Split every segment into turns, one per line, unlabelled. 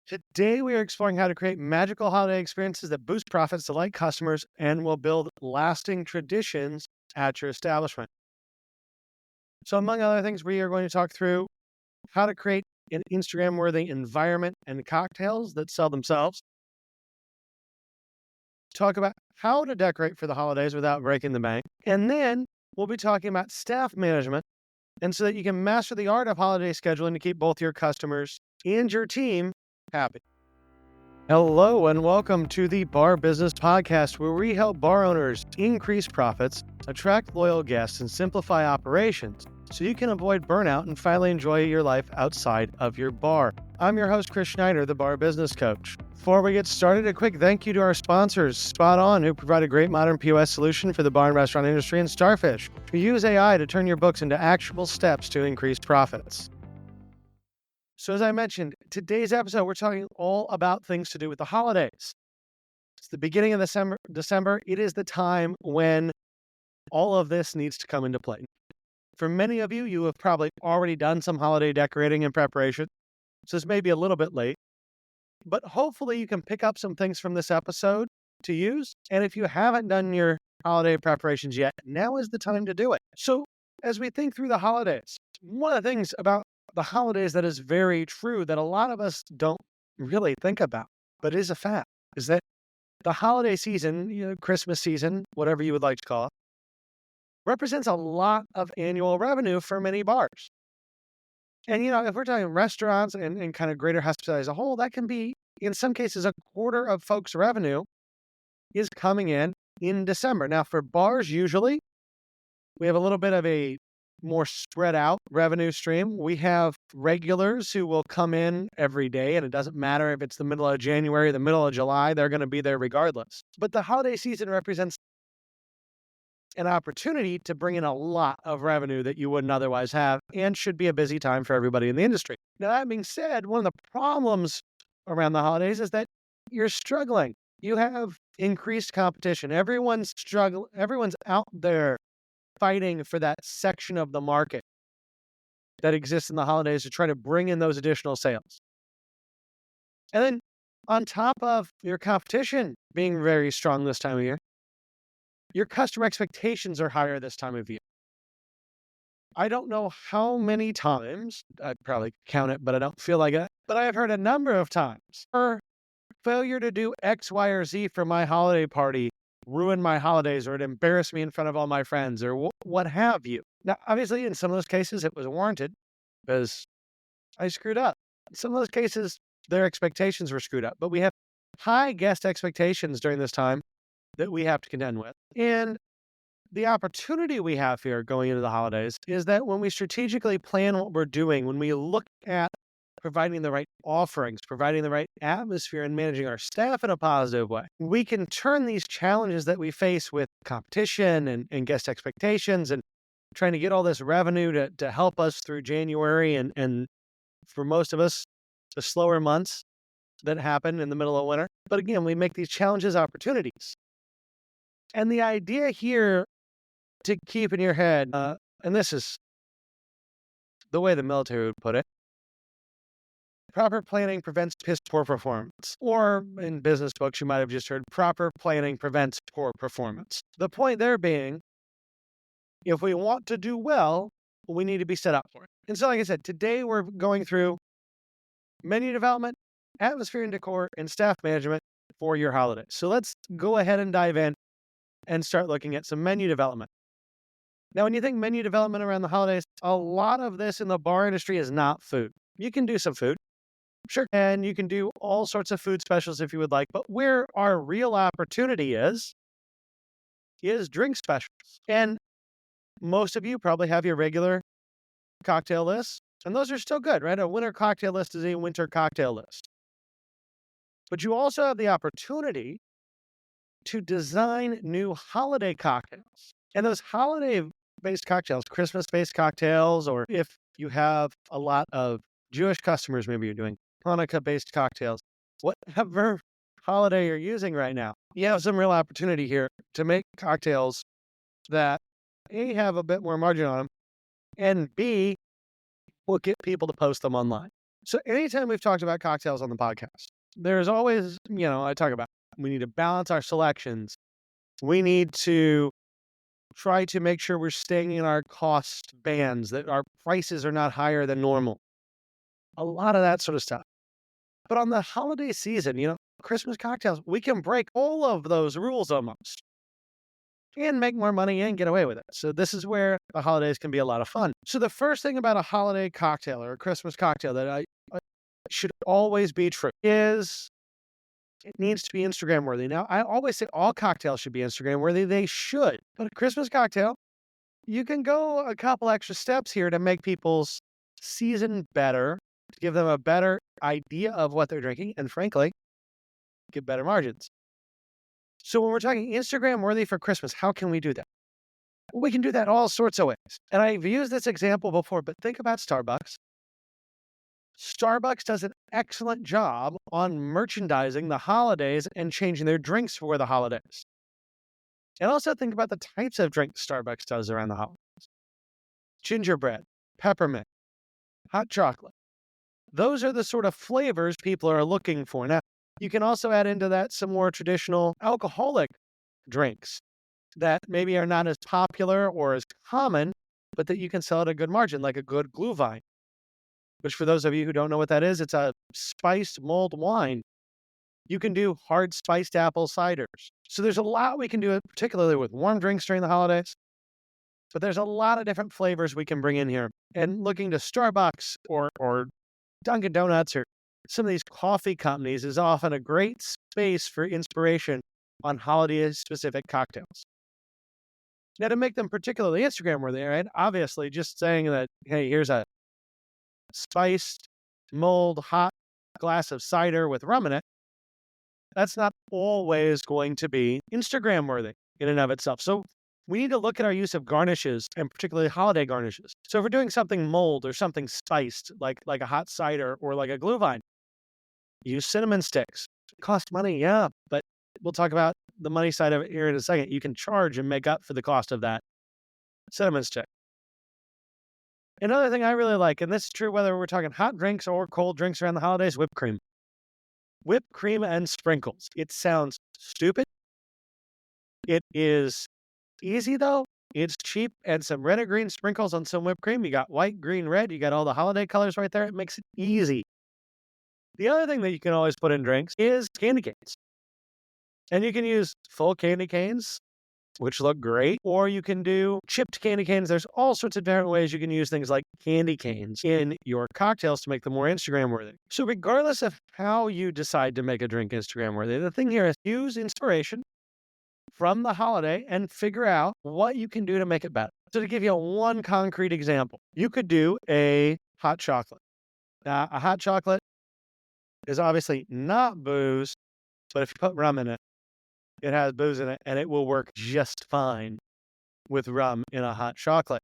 Today, we are exploring how to create magical holiday experiences that boost profits, delight customers, and will build lasting traditions at your establishment. So, among other things, we are going to talk through how to create an Instagram worthy environment and cocktails that sell themselves, talk about how to decorate for the holidays without breaking the bank, and then we'll be talking about staff management and so that you can master the art of holiday scheduling to keep both your customers and your team happy. Hello, and welcome to the Bar Business Podcast, where we help bar owners increase profits, attract loyal guests, and simplify operations so you can avoid burnout and finally enjoy your life outside of your bar. I'm your host, Chris Schneider, the Bar Business Coach. Before we get started, a quick thank you to our sponsors, Spot On, who provide a great modern POS solution for the bar and restaurant industry, and Starfish, who use AI to turn your books into actionable steps to increase profits. So as I mentioned, today's episode, we're talking all about things to do with the holidays. It's the beginning of December. It is the time when all of this needs to come into play. For many of you, you have probably already done some holiday decorating and preparation. So this may be a little bit late, but hopefully you can pick up some things from this episode to use. And if you haven't done your holiday preparations yet, now is the time to do it. So as we think through the holidays, one of the things about the holidays that is very true that a lot of us don't really think about, but is a fact, is that the holiday season, Christmas season, whatever you would like to call it, represents a lot of annual revenue for many bars. And, if we're talking restaurants and kind of greater hospitality as a whole, that can be, in some cases, a quarter of folks' revenue is coming in December. Now, for bars, usually, we have a little bit of a more spread out revenue stream. We have regulars who will come in every day, and it doesn't matter if it's the middle of January, the middle of July, they're going to be there regardless. But the holiday season represents an opportunity to bring in a lot of revenue that you wouldn't otherwise have and should be a busy time for everybody in the industry. Now, that being said, one of the problems around the holidays is that you're struggling. You have increased competition. Everyone's struggling. Everyone's out there fighting for that section of the market that exists in the holidays to try to bring in those additional sales. And then on top of your competition being very strong this time of year, your customer expectations are higher this time of year. I don't know how many times, I'd probably count it, but I don't feel like it, but I have heard a number of times, or failure to do X, Y, or Z for my holiday party ruin my holidays, or it embarrassed me in front of all my friends, or what have you. Now, obviously, in some of those cases, it was warranted because I screwed up. In some of those cases, their expectations were screwed up, but we have high guest expectations during this time that we have to contend with. And the opportunity we have here going into the holidays is that when we strategically plan what we're doing, when we look at providing the right offerings, providing the right atmosphere, and managing our staff in a positive way, we can turn these challenges that we face with competition and guest expectations and trying to get all this revenue to help us through January and for most of us, the slower months that happen in the middle of winter. But again, we make these challenges opportunities. And the idea here to keep in your head, and this is the way the military would put it, proper planning prevents piss poor performance. Or in business books, you might have just heard proper planning prevents poor performance. The point there being, if we want to do well, we need to be set up for it. And so, like I said, today we're going through menu development, atmosphere and decor, and staff management for your holidays. So let's go ahead and dive in and start looking at some menu development. Now, when you think menu development around the holidays, a lot of this in the bar industry is not food. You can do some food. Sure. And you can do all sorts of food specials if you would like. But where our real opportunity is drink specials. And most of you probably have your regular cocktail list. And those are still good, right? A winter cocktail list is a winter cocktail list. But you also have the opportunity to design new holiday cocktails. And those holiday-based cocktails, Christmas-based cocktails, or if you have a lot of Jewish customers, maybe you're doing Hanukkah-based cocktails, whatever holiday you're using right now, you have some real opportunity here to make cocktails that A, have a bit more margin on them, and B, will get people to post them online. So anytime we've talked about cocktails on the podcast, there's always, I talk about we need to balance our selections. We need to try to make sure we're staying in our cost bands, that our prices are not higher than normal. A lot of that sort of stuff. But on the holiday season, Christmas cocktails, we can break all of those rules almost and make more money and get away with it. So this is where the holidays can be a lot of fun. So the first thing about a holiday cocktail or a Christmas cocktail that I should always be true is it needs to be Instagram worthy. Now, I always say all cocktails should be Instagram worthy. They should. But a Christmas cocktail, you can go a couple extra steps here to make people's season better, to give them a better idea of what they're drinking, and frankly, get better margins. So when we're talking Instagram worthy for Christmas, how can we do that? We can do that all sorts of ways. And I've used this example before, but think about Starbucks. Starbucks does an excellent job on merchandising the holidays and changing their drinks for the holidays. And also think about the types of drinks Starbucks does around the holidays. Gingerbread, peppermint, hot chocolate. Those are the sort of flavors people are looking for. Now, you can also add into that some more traditional alcoholic drinks that maybe are not as popular or as common, but that you can sell at a good margin, like a good Glühwein, which for those of you who don't know what that is, it's a spiced mulled wine. You can do hard spiced apple ciders. So there's a lot we can do, particularly with warm drinks during the holidays. But there's a lot of different flavors we can bring in here. And looking to Starbucks or Dunkin' Donuts or some of these coffee companies is often a great space for inspiration on holiday-specific cocktails. Now, to make them particularly Instagram worthy, right? Obviously, just saying that, hey, here's a spiced, mulled, hot glass of cider with rum in it, that's not always going to be Instagram worthy in and of itself. So we need to look at our use of garnishes, and particularly holiday garnishes. So if we're doing something mulled or something spiced, like a hot cider or like a Glühwein, use cinnamon sticks. It costs money, yeah, but we'll talk about the money side of it here in a second. You can charge and make up for the cost of that cinnamon stick. Another thing I really like, and this is true whether we're talking hot drinks or cold drinks around the holidays, whipped cream. Whipped cream and sprinkles. It sounds stupid. It is easy though. It's cheap, and some red or green sprinkles on some whipped cream. You got white, green, red. You got all the holiday colors right there. It makes it easy. The other thing that you can always put in drinks is candy canes. And you can use full candy canes, which look great, or you can do chipped candy canes. There's all sorts of different ways you can use things like candy canes in your cocktails to make them more Instagram worthy. So regardless of how you decide to make a drink Instagram worthy, the thing here is use inspiration from the holiday and figure out what you can do to make it better. So to give you one concrete example, you could do a hot chocolate. Now, a hot chocolate is obviously not booze, but if you put rum in it, it has booze in it, and it will work just fine with rum in a hot chocolate.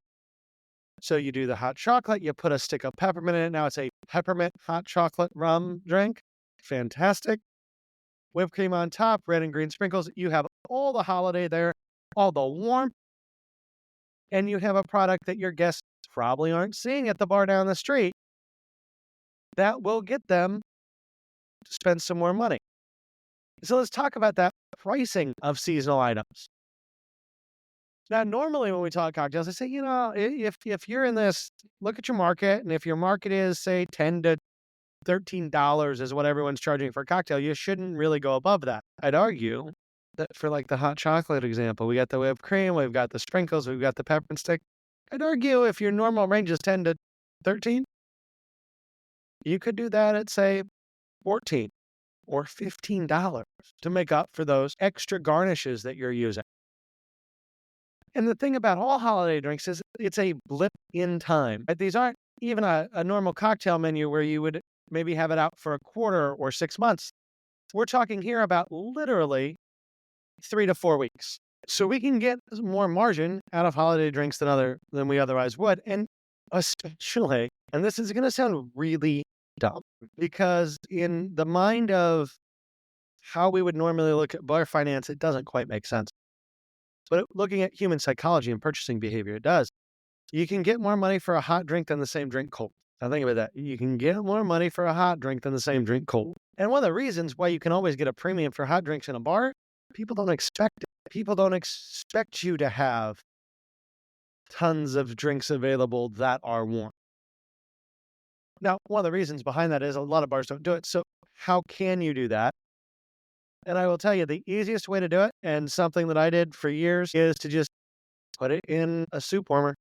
So you do the hot chocolate, you put a stick of peppermint in it. Now it's a peppermint hot chocolate rum drink. Fantastic. Whipped cream on top, red and green sprinkles. You have all the holiday there, all the warmth, and you have a product that your guests probably aren't seeing at the bar down the street that will get them to spend some more money. So let's talk about that pricing of seasonal items. Now, normally when we talk cocktails, I say, if you're in this, look at your market, and if your market is, say, $10 to $13 is what everyone's charging for a cocktail, you shouldn't really go above that. I'd argue that for like the hot chocolate example, we got the whipped cream, we've got the sprinkles, we've got the peppermint stick. I'd argue if your normal range is 10 to 13, you could do that at, say, 14 or $15 to make up for those extra garnishes that you're using. And the thing about all holiday drinks is it's a blip in time. Right? These aren't even a normal cocktail menu where you would maybe have it out for a quarter or 6 months. We're talking here about literally 3 to 4 weeks. So we can get more margin out of holiday drinks than we otherwise would. And especially, and this is going to sound really dumb, because in the mind of how we would normally look at bar finance, it doesn't quite make sense. But looking at human psychology and purchasing behavior, it does. You can get more money for a hot drink than the same drink cold. Now think about that. You can get more money for a hot drink than the same drink cold. And one of the reasons why you can always get a premium for hot drinks in a bar, people don't expect it. People don't expect you to have tons of drinks available that are warm. Now, one of the reasons behind that is a lot of bars don't do it. So how can you do that? And I will tell you the easiest way to do it, and something that I did for years, is to just put it in a soup warmer.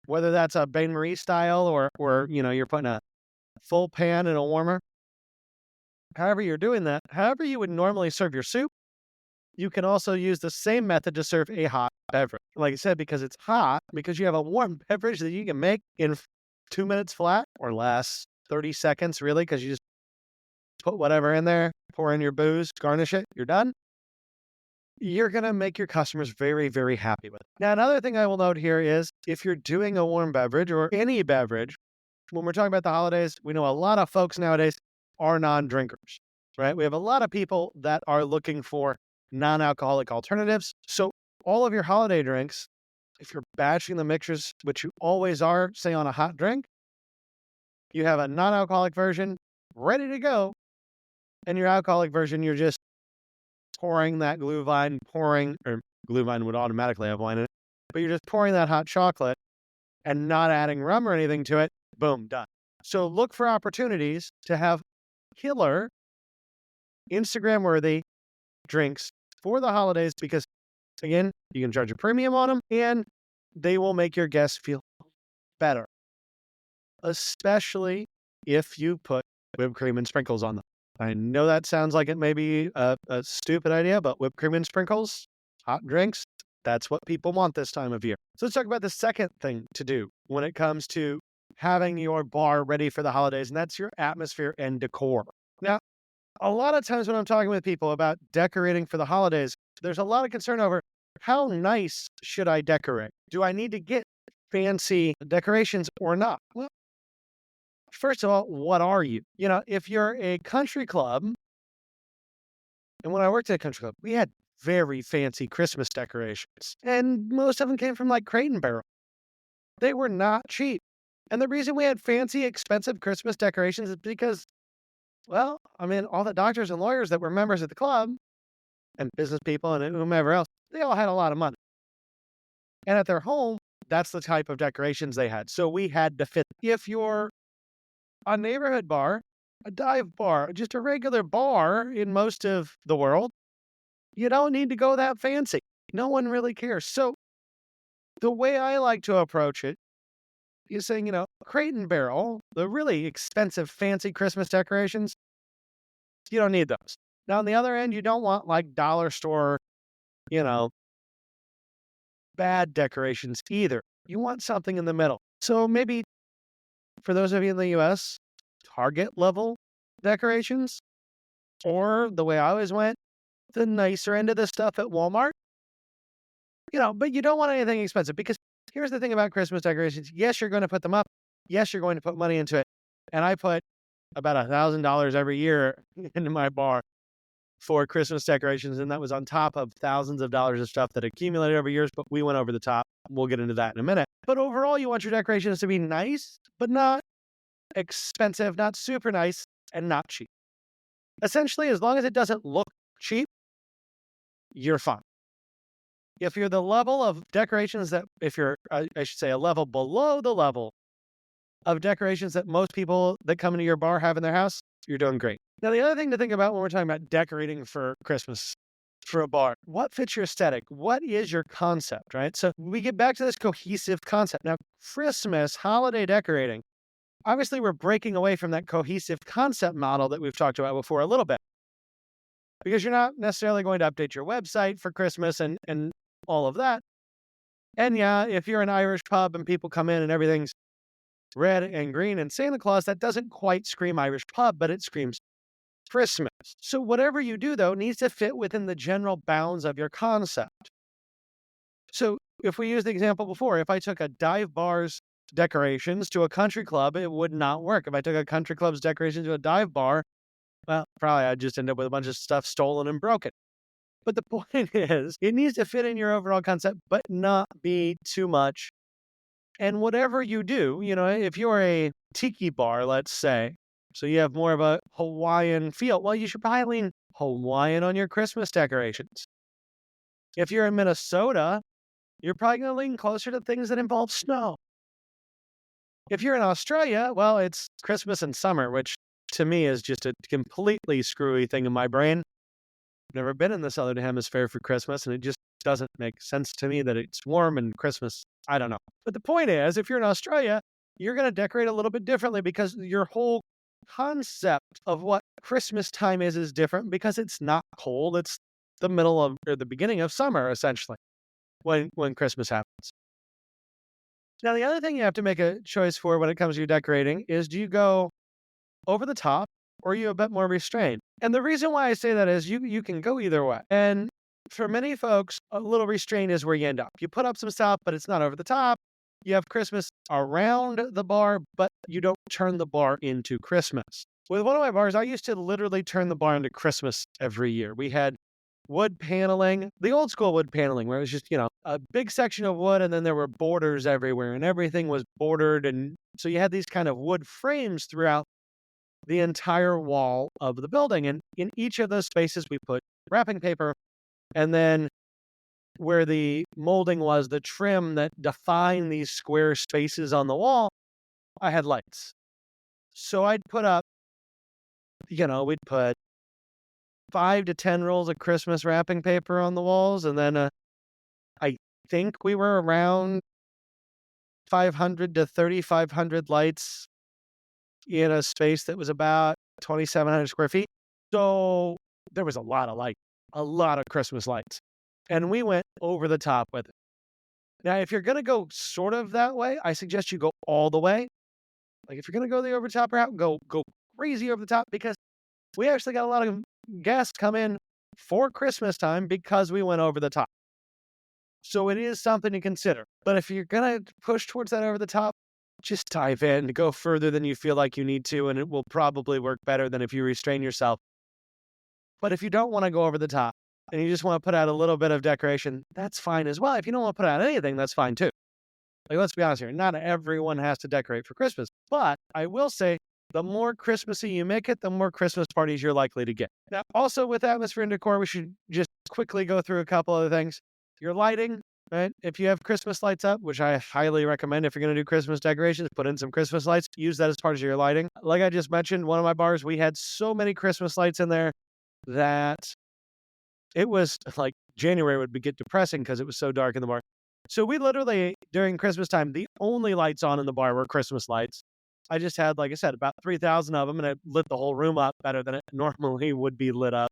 Whether that's a bain marie style or you're putting a full pan in a warmer. However you're doing that, however you would normally serve your soup, you can also use the same method to serve a hot beverage. Like I said, because it's hot, because you have a warm beverage that you can make in 2 minutes flat or less, 30 seconds really, because you just put whatever in there, pour in your booze, garnish it, you're done. You're going to make your customers very, very happy with it. Now, another thing I will note here is if you're doing a warm beverage or any beverage, when we're talking about the holidays, we know a lot of folks nowadays are non-drinkers, right? We have a lot of people that are looking for non-alcoholic alternatives. So all of your holiday drinks, if you're batching the mixers, which you always are, say on a hot drink, you have a non-alcoholic version ready to go. And your alcoholic version, you're just pouring that glue vine, or glue vine would automatically have wine in it, but you're just pouring that hot chocolate and not adding rum or anything to it. Boom, done. So look for opportunities to have killer Instagram-worthy drinks for the holidays because, again, you can charge a premium on them and they will make your guests feel better, especially if you put whipped cream and sprinkles on them. I know that sounds like it may be a stupid idea, but whipped cream and sprinkles, hot drinks, that's what people want this time of year. So let's talk about the second thing to do when it comes to having your bar ready for the holidays, and that's your atmosphere and decor. Now, a lot of times when I'm talking with people about decorating for the holidays, there's a lot of concern over how nice should I decorate? Do I need to get fancy decorations or not? Well, first of all, what are you? If you're a country club, and when I worked at a country club, we had very fancy Christmas decorations, and most of them came from like Crate and Barrel. They were not cheap. And the reason we had fancy, expensive Christmas decorations is because, well, all the doctors and lawyers that were members of the club, and business people and whomever else, they all had a lot of money. And at their home, that's the type of decorations they had. So we had to fit. If you're a neighborhood bar, a dive bar, just a regular bar in most of the world, you don't need to go that fancy. No one really cares. So the way I like to approach it is saying, Crate and Barrel, the really expensive, fancy Christmas decorations, you don't need those. Now, on the other end, you don't want like dollar store, bad decorations either. You want something in the middle. So maybe for those of you in the US, Target level decorations, or the way I always went, the nicer end of the stuff at Walmart. But you don't want anything expensive because here's the thing about Christmas decorations. Yes, you're going to put them up. Yes, you're going to put money into it. And I put about $1,000 every year into my bar for Christmas decorations. And that was on top of thousands of dollars of stuff that accumulated over years, but we went over the top. We'll get into that in a minute. But overall, you want your decorations to be nice, but not expensive, not super nice, and not cheap. Essentially, as long as it doesn't look cheap, you're fine. If you're the level of decorations that, I should say a level below the level of decorations that most people that come into your bar have in their house, you're doing great. Now, the other thing to think about when we're talking about decorating for Christmas for a bar, what fits your aesthetic? What is your concept, right? So we get back to this cohesive concept. Now, Christmas, holiday decorating, obviously we're breaking away from that cohesive concept model that we've talked about before a little bit. Because you're not necessarily going to update your website for Christmas and all of that. And yeah, if you're an Irish pub and people come in and everything's red and green and Santa Claus, that doesn't quite scream Irish pub, but it screams Christmas. So whatever you do, though, needs to fit within the general bounds of your concept. So if we use the example before, if I took a dive bar's decorations to a country club, it would not work. If I took a country club's decorations to a dive bar, well, probably I'd just end up with a bunch of stuff stolen and broken. But the point is, it needs to fit in your overall concept, but not be too much And whatever you do, if you're a tiki bar, let's say, so you have more of a Hawaiian feel, well, you should probably lean Hawaiian on your Christmas decorations. If you're in Minnesota, you're probably going to lean closer to things that involve snow. If you're in Australia, well, it's Christmas and summer, which to me is just a completely screwy thing in my brain. I've never been in the Southern Hemisphere for Christmas, and it just doesn't make sense to me that it's warm and Christmas. I don't know. But the point is, if you're in Australia, you're going to decorate a little bit differently because your whole concept of what Christmas time is different because it's not cold. It's the middle of or the beginning of summer, essentially, when Christmas happens. Now, the other thing you have to make a choice for when it comes to your decorating is, do you go over the top or are you a bit more restrained? And the reason why I say that is you can go either way. And for many folks, a little restrained is where you end up. You put up some stuff, but it's not over the top. You have Christmas around the bar, but you don't turn the bar into Christmas. With one of my bars, I used to literally turn the bar into Christmas every year. We had wood paneling, the old school wood paneling, where it was just, a big section of wood and then there were borders everywhere and everything was bordered. And so you had these kind of wood frames throughout the entire wall of the building. And in each of those spaces, we put wrapping paper. And then where the molding was, the trim that defined these square spaces on the wall, I had lights. So I'd put up, we'd put 5 to 10 rolls of Christmas wrapping paper on the walls. And then I think we were around 500 to 3,500 lights in a space that was about 2,700 square feet. So there was a lot of light, a lot of Christmas lights. And we went over the top with it. Now, if you're going to go sort of that way, I suggest you go all the way. Like if you're going to go the over the top route, go crazy over the top, because we actually got a lot of guests come in for Christmas time because we went over the top. So it is something to consider. But if you're going to push towards that over the top, just dive in, go further than you feel like you need to, and it will probably work better than if you restrain yourself. But if you don't want to go over the top and you just want to put out a little bit of decoration, that's fine as well. If you don't want to put out anything, that's fine too. Like, let's be honest here, not everyone has to decorate for Christmas. But I will say, the more Christmassy you make it, the more Christmas parties you're likely to get. Now, also with atmosphere and decor, we should just quickly go through a couple other things. Your lighting, right? If you have Christmas lights up, which I highly recommend if you're going to do Christmas decorations, put in some Christmas lights, use that as part of your lighting. Like I just mentioned, one of my bars, we had so many Christmas lights in there that it was like January would get depressing because it was so dark in the bar. So we literally, during Christmas time, the only lights on in the bar were Christmas lights. I just had, like I said, about 3,000 of them, and it lit the whole room up better than it normally would be lit up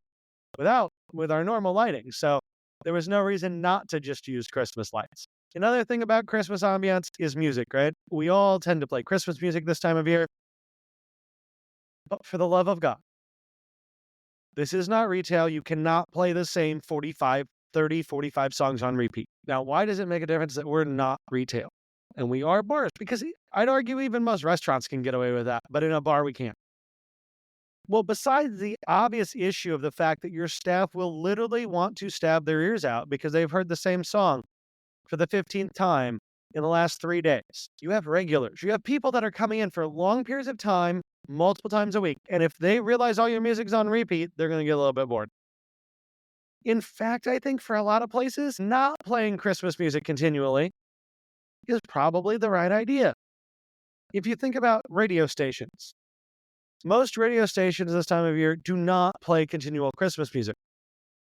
with our normal lighting. So there was no reason not to just use Christmas lights. Another thing about Christmas ambiance is music, right? We all tend to play Christmas music this time of year. But for the love of God, this is not retail. You cannot play the same 45 songs on repeat. Now, why does it make a difference that we're not retail and we are bars? Because I'd argue even most restaurants can get away with that, but in a bar, we can't. Well, besides the obvious issue of the fact that your staff will literally want to stab their ears out because they've heard the same song for the 15th time in the last 3 days, you have regulars. You have people that are coming in for long periods of time, multiple times a week. And if they realize all your music's on repeat, they're going to get a little bit bored. In fact, I think for a lot of places, not playing Christmas music continually is probably the right idea. If you think about radio stations, most radio stations this time of year do not play continual Christmas music.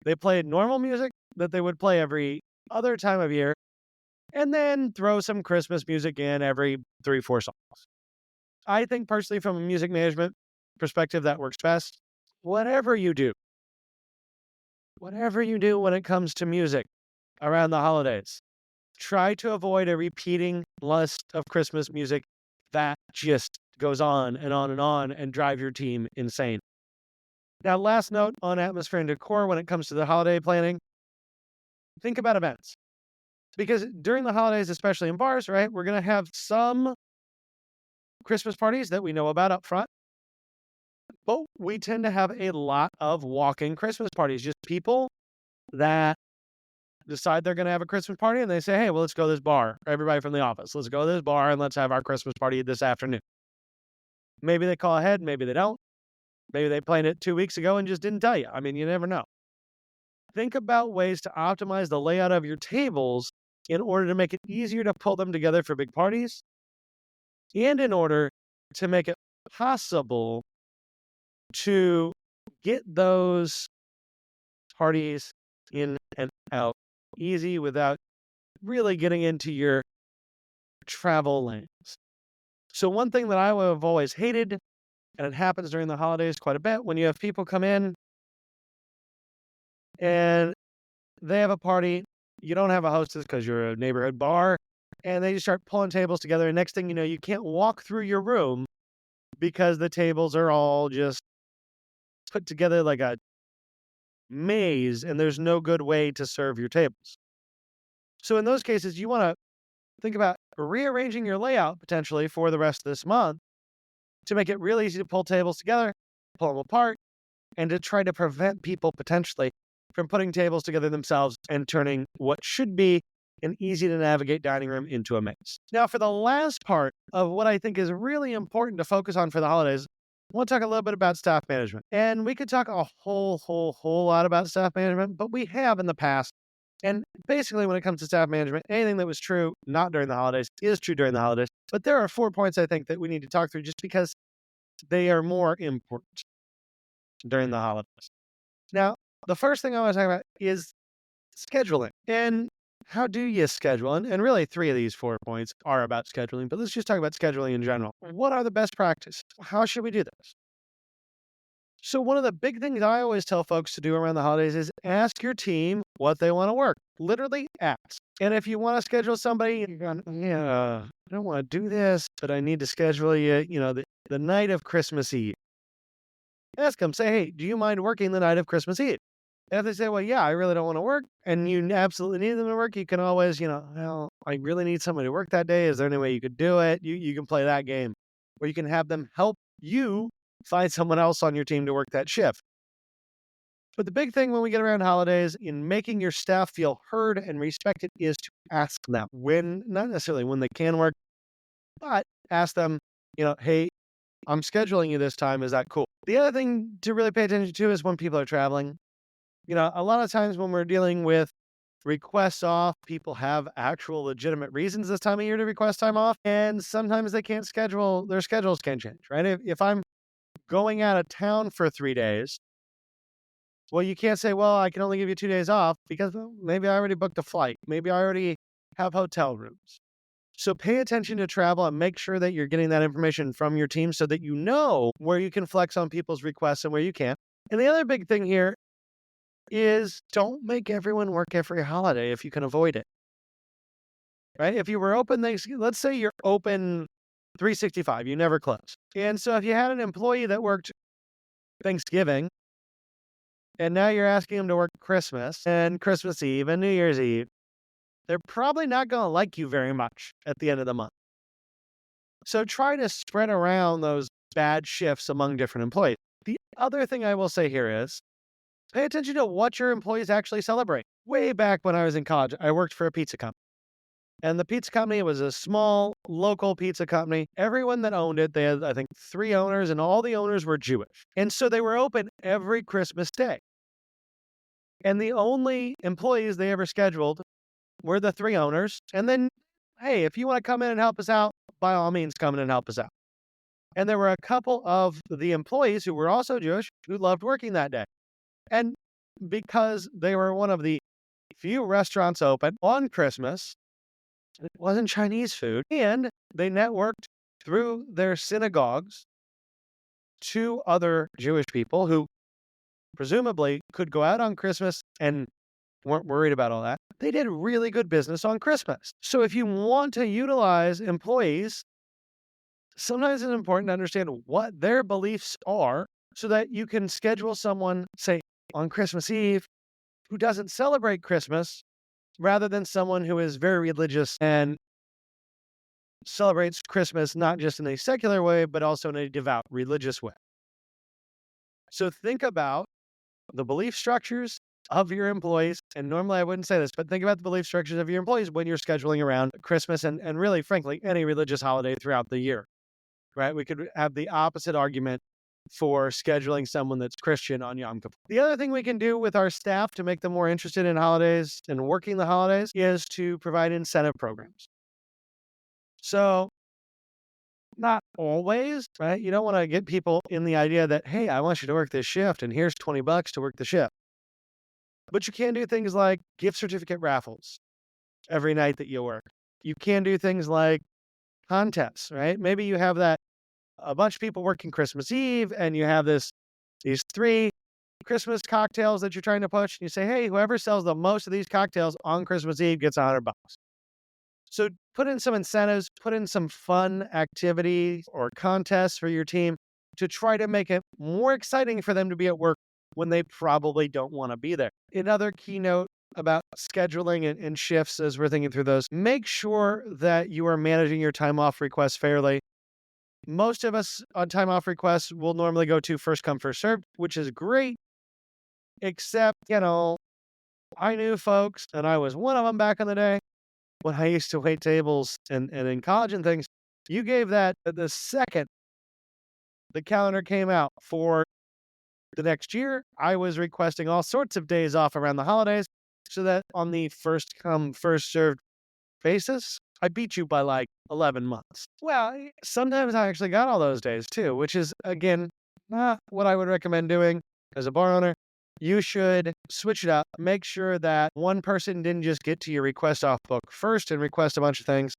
They play normal music that they would play every other time of year, and then throw some Christmas music in every 3-4 songs. I think personally from a music management perspective, that works best. Whatever you do when it comes to music around the holidays, try to avoid a repeating list of Christmas music that just goes on and on and on and drive your team insane. Now, last note on atmosphere and decor when it comes to the holiday planning, think about events. Because during the holidays, especially in bars, right, we're going to have some Christmas parties that we know about up front. But we tend to have a lot of walk-in Christmas parties, just people that decide they're going to have a Christmas party and they say, hey, well, let's go to this bar. Everybody from the office, let's go to this bar and let's have our Christmas party this afternoon. Maybe they call ahead, maybe they don't. Maybe they planned it 2 weeks ago and just didn't tell you. I mean, you never know. Think about ways to optimize the layout of your tables in order to make it easier to pull them together for big parties and in order to make it possible to get those parties in and out easy without really getting into your travel lanes. So one thing that I have always hated, and it happens during the holidays quite a bit, when you have people come in and they have a party, you don't have a hostess because you're a neighborhood bar, and they just start pulling tables together, and next thing you know, you can't walk through your room because the tables are all just put together like a maze, and there's no good way to serve your tables. So in those cases, you want to think about rearranging your layout potentially for the rest of this month to make it real easy to pull tables together, pull them apart, and to try to prevent people potentially from putting tables together themselves and turning what should be an easy to navigate dining room into a maze. Now, for the last part of what I think is really important to focus on for the holidays, I want to talk a little bit about staff management. And we could talk a whole lot about staff management, but we have in the past. And basically, when it comes to staff management, anything that was true not during the holidays is true during the holidays. But there are 4 points I think that we need to talk through just because they are more important during the holidays. Now, the first thing I want to talk about is scheduling. And how do you schedule? And really, 3 of these 4 points are about scheduling, but let's just talk about scheduling in general. What are the best practices? How should we do this? So one of the big things I always tell folks to do around the holidays is ask your team what they want to work. Literally ask. And if you want to schedule somebody and you're going, yeah, I don't want to do this, but I need to schedule you, the night of Christmas Eve. Ask them, say, hey, do you mind working the night of Christmas Eve? And if they say, well, yeah, I really don't want to work, and you absolutely need them to work, you can always, well, I really need somebody to work that day. Is there any way you could do it? You can play that game. Or you can have them help you find someone else on your team to work that shift. But the big thing when we get around holidays in making your staff feel heard and respected is to ask them not necessarily when they can work, but ask them, hey, I'm scheduling you this time. Is that cool? The other thing to really pay attention to is when people are traveling. A lot of times when we're dealing with requests off, people have actual legitimate reasons this time of year to request time off. And sometimes they can't schedule, their schedules can change, right? If I'm going out of town for 3 days, well, you can't say, well, I can only give you 2 days off because maybe I already booked a flight. Maybe I already have hotel rooms. So pay attention to travel and make sure that you're getting that information from your team so that you know where you can flex on people's requests and where you can't. And the other big thing here is don't make everyone work every holiday if you can avoid it. Right? If you were open, let's say you're open 365, you never close. And so if you had an employee that worked Thanksgiving, and now you're asking them to work Christmas and Christmas Eve and New Year's Eve, they're probably not going to like you very much at the end of the month. So try to spread around those bad shifts among different employees. The other thing I will say here is pay attention to what your employees actually celebrate. Way back when I was in college, I worked for a pizza company. And the pizza company was a small local pizza company. Everyone that owned it, they had, I think, 3 owners, and all the owners were Jewish. And so they were open every Christmas day. And the only employees they ever scheduled were the 3 owners. And then, hey, if you want to come in and help us out, by all means, come in and help us out. And there were a couple of the employees who were also Jewish who loved working that day. And because they were one of the few restaurants open on Christmas, it wasn't Chinese food, and they networked through their synagogues to other Jewish people who presumably could go out on Christmas and weren't worried about all that. They did really good business on Christmas. So if you want to utilize employees, sometimes it's important to understand what their beliefs are so that you can schedule someone, say, on Christmas Eve who doesn't celebrate Christmas rather than someone who is very religious and celebrates Christmas not just in a secular way, but also in a devout religious way. So think about the belief structures of your employees. And normally I wouldn't say this, but think about the belief structures of your employees when you're scheduling around Christmas and really, frankly, any religious holiday throughout the year, right? We could have the opposite argument for scheduling someone that's Christian on Yom Kippur. The other thing we can do with our staff to make them more interested in holidays and working the holidays is to provide incentive programs. So not always, right? You don't want to get people in the idea that, hey, I want you to work this shift and here's $20 to work the shift. But you can do things like gift certificate raffles every night that you work. You can do things like contests, right? Maybe you have that a bunch of people working Christmas Eve and you have these 3 Christmas cocktails that you're trying to push. And you say, hey, whoever sells the most of these cocktails on Christmas Eve gets $100. So put in some incentives, put in some fun activity or contests for your team to try to make it more exciting for them to be at work when they probably don't want to be there. Another keynote about scheduling and shifts as we're thinking through those, make sure that you are managing your time off requests fairly. Most of us on time off requests will normally go to first come, first served, which is great, except, I knew folks, and I was one of them back in the day, when I used to wait tables and in college and things, you gave that the second the calendar came out for the next year. I was requesting all sorts of days off around the holidays so that on the first come, first served basis, I beat you by like 11 months. Well, sometimes I actually got all those days too, which is, again, not what I would recommend doing as a bar owner. You should switch it up. Make sure that one person didn't just get to your request off book first and request a bunch of things,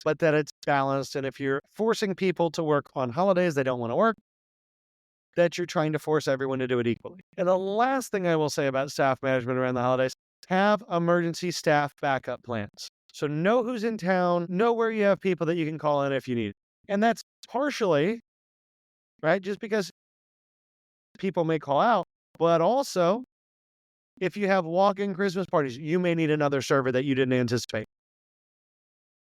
but that it's balanced. And if you're forcing people to work on holidays they don't want to work, that you're trying to force everyone to do it equally. And the last thing I will say about staff management around the holidays, have emergency staff backup plans. So know who's in town, know where you have people that you can call in if you need. And that's partially, right, just because people may call out, but also if you have walk-in Christmas parties, you may need another server that you didn't anticipate.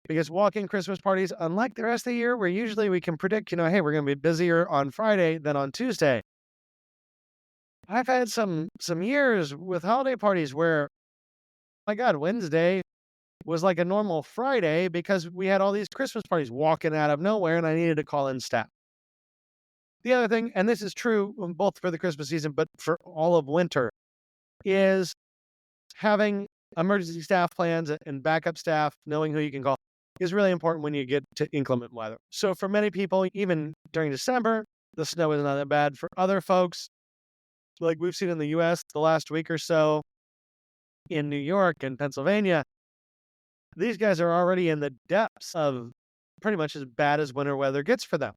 Because walk-in Christmas parties, unlike the rest of the year, where usually we can predict, hey, we're going to be busier on Friday than on Tuesday. I've had some years with holiday parties where, my God, Wednesday was like a normal Friday because we had all these Christmas parties walking out of nowhere and I needed to call in staff. The other thing, and this is true both for the Christmas season, but for all of winter, is having emergency staff plans and backup staff, knowing who you can call, is really important when you get to inclement weather. So for many people, even during December, the snow is not that bad. For other folks, like we've seen in the US the last week or so, in New York and Pennsylvania, these guys are already in the depths of pretty much as bad as winter weather gets for them.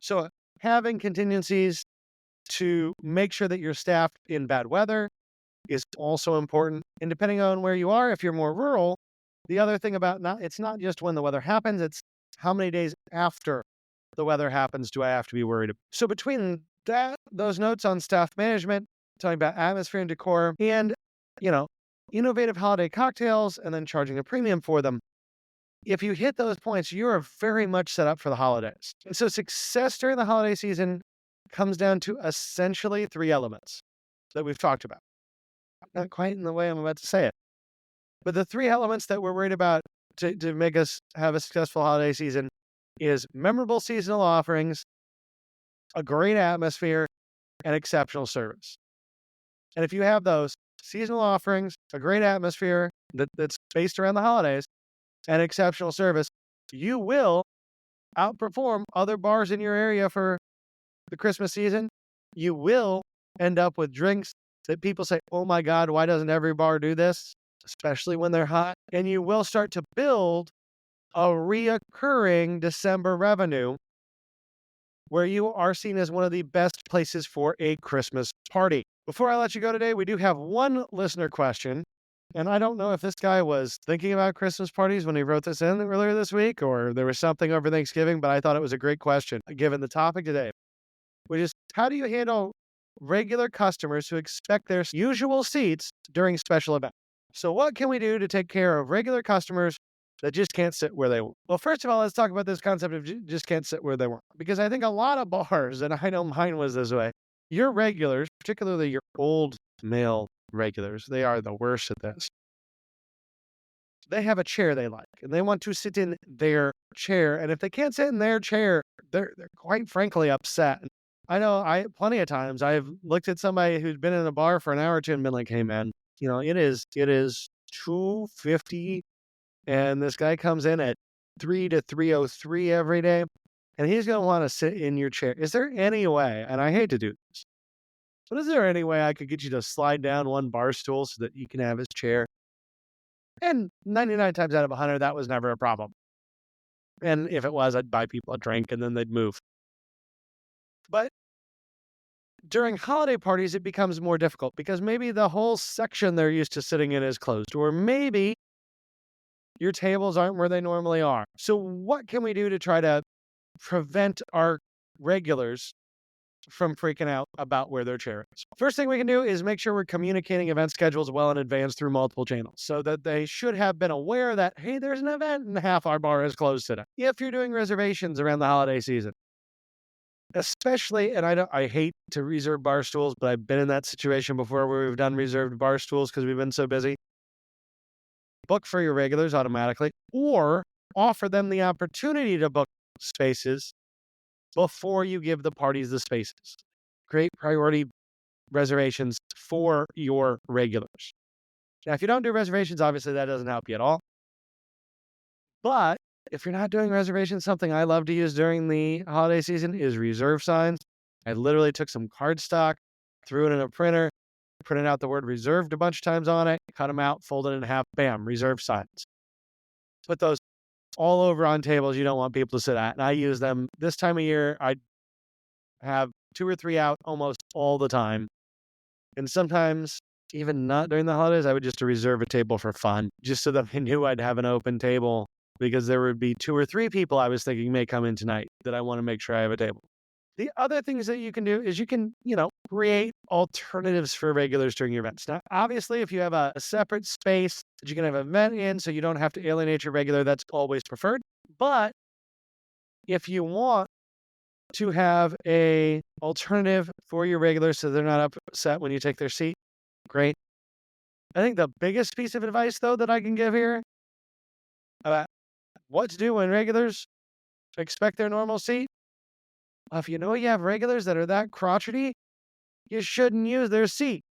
So having contingencies to make sure that you're staffed in bad weather is also important. And depending on where you are, if you're more rural, the other thing about it's not just when the weather happens, it's how many days after the weather happens do I have to be worried about. So between those notes on staff management, talking about atmosphere and decor, and, innovative holiday cocktails, and then charging a premium for them, if you hit those points, you are very much set up for the holidays. And so success during the holiday season comes down to essentially 3 elements that we've talked about. Not quite in the way I'm about to say it. But the 3 elements that we're worried about to make us have a successful holiday season is memorable seasonal offerings, a great atmosphere, and exceptional service. And if you have those seasonal offerings, a great atmosphere that's based around the holidays, and exceptional service, you will outperform other bars in your area for the Christmas season. You will end up with drinks that people say, oh my God, why doesn't every bar do this? Especially when they're hot. And you will start to build a reoccurring December revenue where you are seen as one of the best places for a Christmas party. Before I let you go today, we do have one listener question. And I don't know if this guy was thinking about Christmas parties when he wrote this in earlier this week, or there was something over Thanksgiving, but I thought it was a great question given the topic today, which is how do you handle regular customers who expect their usual seats during special events? So what can we do to take care of regular customers that just can't sit where they want? Well, first of all, let's talk about this concept of just can't sit where they want, because I think a lot of bars, and I know mine was this way, Your regulars, particularly your old male regulars, they are the worst at this. They have a chair they like, and they want to sit in their chair. And if they can't sit in their chair, they're quite frankly upset. I know plenty of times I've looked at somebody who's been in a bar for an hour or two and been like, "Hey man, it is 2:50, and this guy comes in at 3 to 3:03 every day, and he's gonna want to sit in your chair. Is there any way?" And I hate to do this, but is there any way I could get you to slide down one bar stool so that he can have his chair? And 99 times out of 100, that was never a problem. And if it was, I'd buy people a drink and then they'd move. But during holiday parties, it becomes more difficult because maybe the whole section they're used to sitting in is closed, or maybe your tables aren't where they normally are. So what can we do to try to prevent our regulars from freaking out about where their chair is? First thing we can do is make sure we're communicating event schedules well in advance through multiple channels so that they should have been aware that, hey, there's an event and half our bar is closed today. If you're doing reservations around the holiday season, especially, and I hate to reserve bar stools, but I've been in that situation before where we've done reserved bar stools because we've been so busy. Book for your regulars automatically, or offer them the opportunity to book spaces before you give the parties the spaces. Create priority reservations for your regulars. Now, if you don't do reservations, obviously that doesn't help you at all. But if you're not doing reservations, something I love to use during the holiday season is reserve signs. I literally took some cardstock, threw it in a printer, printed out the word reserved a bunch of times on it, cut them out, folded it in half, bam, reserve signs. Put those all over on tables you don't want people to sit at. And I use them this time of year. I have 2 or 3 out almost all the time. And sometimes, even not during the holidays, I would just reserve a table for fun, just so that I knew I'd have an open table because there would be 2 or 3 people I was thinking may come in tonight that I want to make sure I have a table. The other things that you can do is you can, create alternatives for regulars during your events. Now, obviously, if you have a separate space that you can have an event in so you don't have to alienate your regular, that's always preferred. But if you want to have a alternative for your regulars so they're not upset when you take their seat, great. I think the biggest piece of advice, though, that I can give here about what to do when regulars expect their normal seat. If you know you have regulars that are that crotchety, you shouldn't use their seat.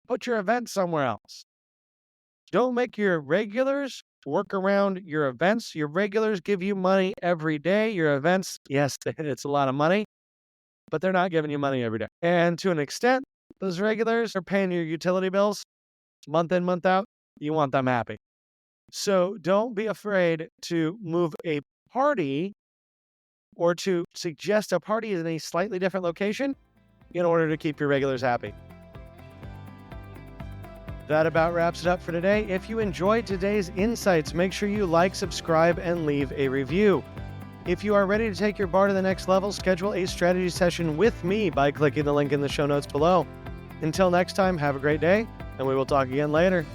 Put your event somewhere else. Don't make your regulars work around your events. Your regulars give you money every day. Your events, yes, it's a lot of money, but they're not giving you money every day. And to an extent, those regulars are paying your utility bills month in, month out. You want them happy. So don't be afraid to move a party or to suggest a party in a slightly different location in order to keep your regulars happy. That about wraps it up for today. If you enjoyed today's insights, make sure you like, subscribe, and leave a review. If you are ready to take your bar to the next level, schedule a strategy session with me by clicking the link in the show notes below. Until next time, have a great day, and we will talk again later.